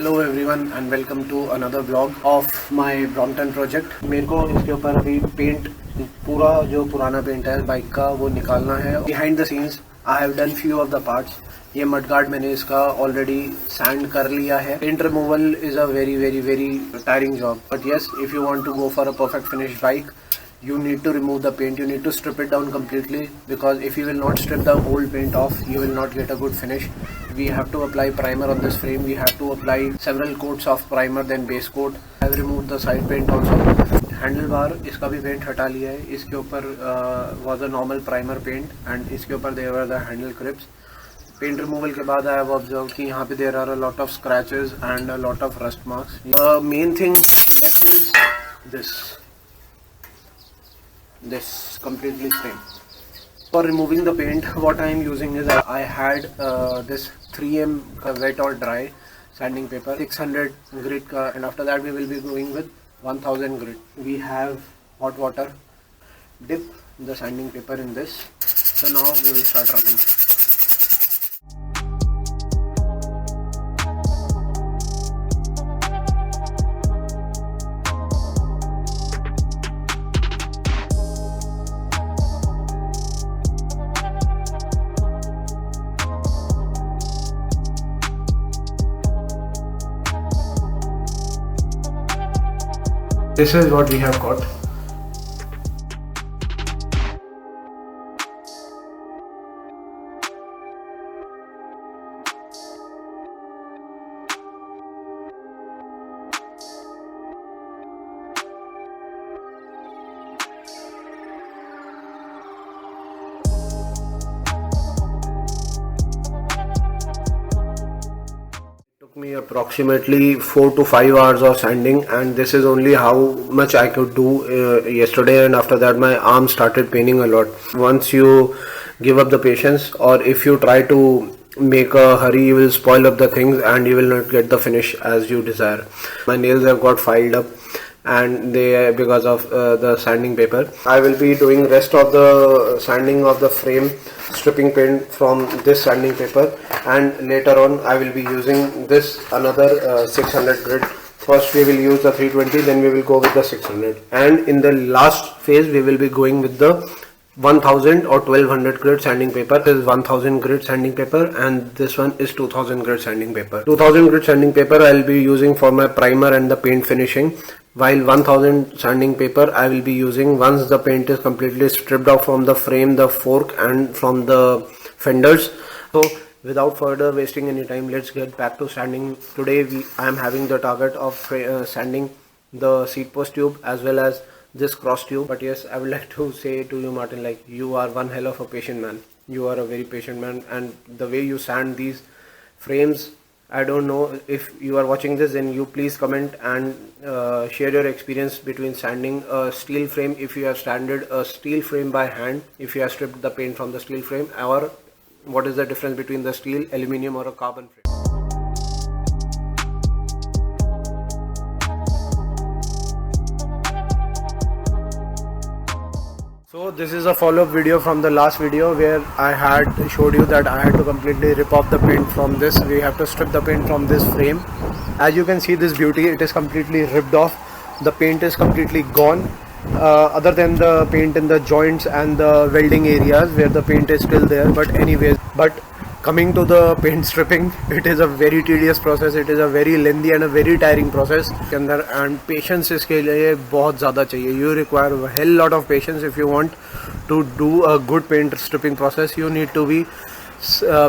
Hello everyone and welcome to another blog of my Brompton project. मेरे को इसके ऊपर अभी पेंट पूरा जो पुराना पेंट है बाइक का वो निकालना है। Behind the scenes I have done few of the parts. ये मड गार्ड मैंने इसका ऑलरेडी सैंड कर लिया है। Paint removal is a very tiring job, but yes, if you want to go for a perfect finish bike, you need to remove the paint, you need to strip it down completely, because if you will not strip the old paint off, you will not get a good finish. We have to apply primer on this frame. We have to apply several coats of primer, then base coat. I have removed the side paint also. Handlebar इसका भी paint हटा लिया है। इसके ऊपर was a normal primer paint and इसके ऊपर there were the handle grips. Paint removal के बाद I have observed कि यहाँ पे there are a lot of scratches and a lot of rust marks. The main thing left is this completely frame. For removing the paint, what I am using is I had this 3M wet or dry sanding paper, 600 grit ka, and after that we will be going with 1000 grit. We have hot water. Dip the sanding paper in this. So now we will start rubbing. This is what we have got. Me approximately 4 to 5 hours of sanding, and this is only how much I could do yesterday, and after that my arm started paining a lot. Once you give up the patience, or if you try to make a hurry, you will spoil up the things and you will not get the finish as you desire. My nails have got filed up and they because of the sanding paper. I will be doing rest of the sanding of the frame, stripping paint from this sanding paper, and later on I will be using this another 600 grit. First we will use the 320, then we will go with the 600, and in the last phase we will be going with the 1000 or 1200 grit sanding paper. This is 1000 grit sanding paper and this one is 2000 grit sanding paper. 2000 grit sanding paper I will be using for my primer and the paint finishing, while 1000 sanding paper I will be using once the paint is completely stripped off from the frame, the fork and from the fenders. So without further wasting any time, let's get back to sanding. Today I am having the target of sanding the seat post tube as well as this cross tube. But yes, I would like to say to you, Martin, like, you are one hell of a patient man. You are a very patient man, and the way you sand these frames, I don't know if you are watching this, then you please comment and share your experience between sanding a steel frame, if you have sanded a steel frame by hand, if you have stripped the paint from the steel frame, or what is the difference between the steel, aluminum or a carbon frame. So this is a follow-up video from the last video where I had showed you that I had to completely rip off the paint from this. We have to strip the paint from this frame. As you can see, this beauty, it is completely ripped off. The paint is completely gone, other than the paint in the joints and the welding areas where the paint is still there. But anyways, coming to the paint stripping, it is a very tedious process. It is a very lengthy and a very tiring process. And patience इसके लिए बहुत ज़्यादा चाहिए. You require a hell lot of patience if you want to do a good paint stripping process. You need to be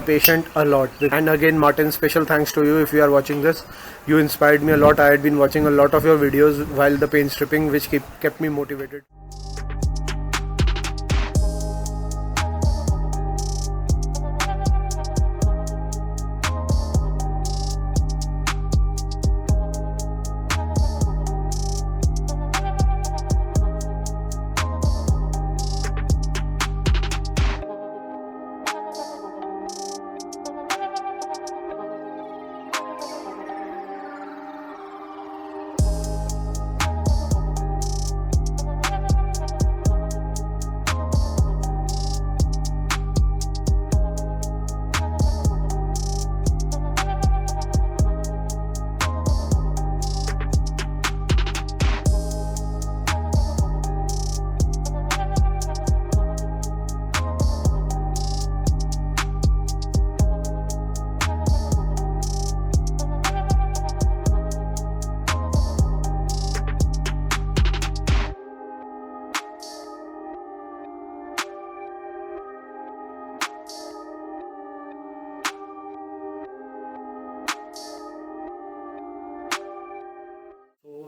patient a lot. And again, Martin, special thanks to you if you are watching this. You inspired me a lot. I had been watching a lot of your videos while the paint stripping, which kept me motivated.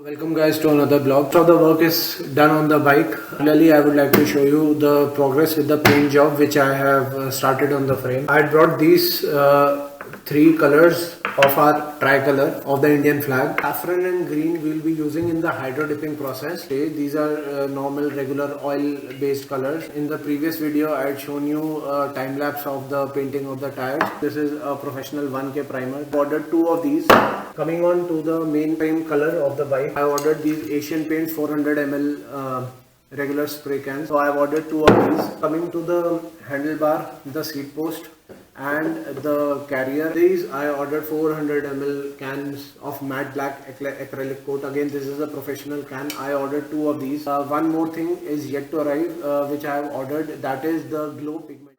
Welcome guys to another vlog. So the work is done on the bike. Finally, I would like to show you the progress with the paint job which I have started on the frame. I brought these three colors of our tricolor of the Indian flag. Saffron and green we will be using in the hydro dipping process. Okay, these are normal regular oil based colors. In the previous video I had shown you a time lapse of the painting of the tires. This is a professional 1K primer. I ordered two of these. Coming on to the main frame color of the bike, I ordered these Asian Paints 400 ml regular spray cans. So I have ordered two of these. Coming to the handlebar, the seat post and the carrier, these I ordered 400 ml cans of matte black acrylic coat. Again, this is a professional can. I ordered two of these. One more thing is yet to arrive, which I have ordered, that is the glow pigment.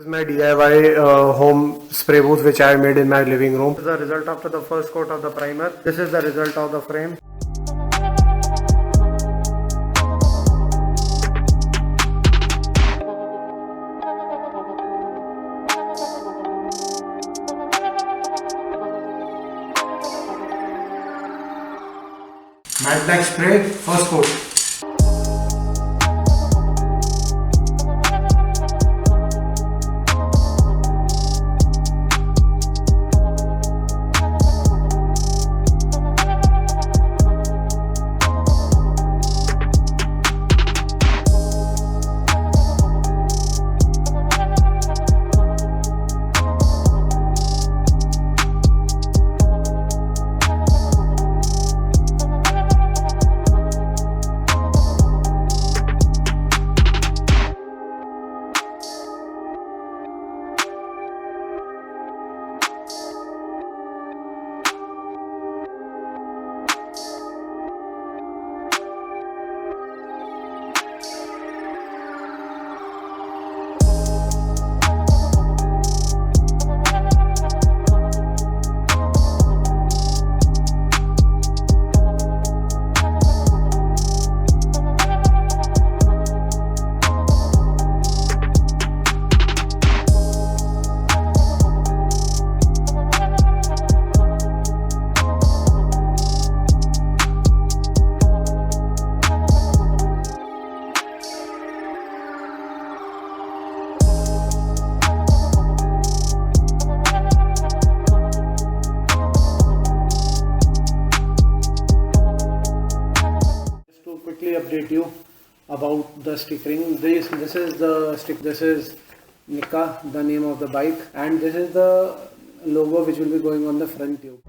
My DIY home spray booth which I made in my living room. This is the result after the first coat of the primer. This is the result of the frame. Matte black spray, first coat. Update you about the stickering. This is the stick. This is Nika, the name of the bike, and this is the logo which will be going on the front tube.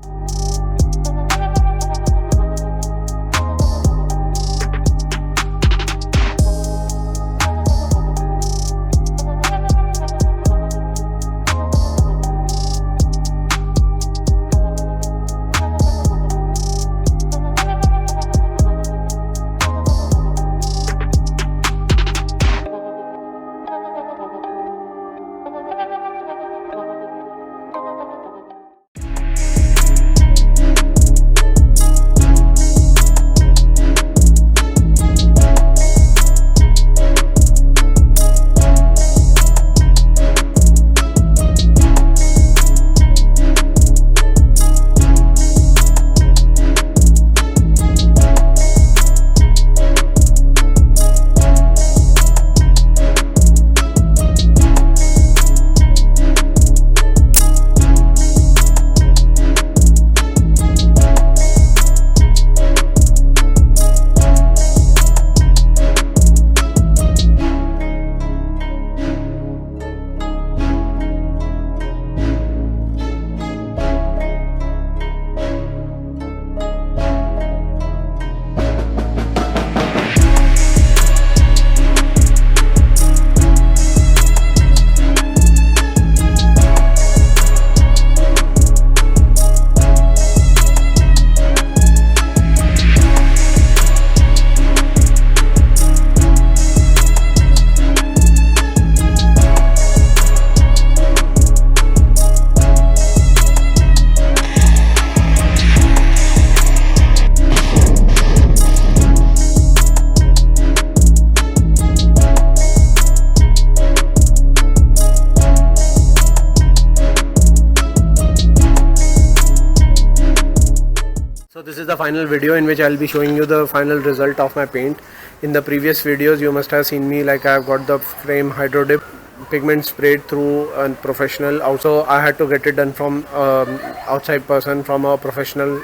This is the final video in which I'll be showing you the final result of my paint. In the previous videos you must have seen me like I've got the frame hydro dip, pigment sprayed through a professional. Also I had to get it done from outside person, from a professional,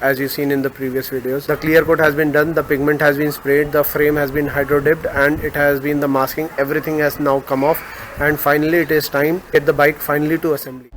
as you've seen in the previous videos. The clear coat has been done, the pigment has been sprayed, the frame has been hydro dipped, and it has been the masking. Everything has now come off, and finally it is time to get the bike finally to assembly.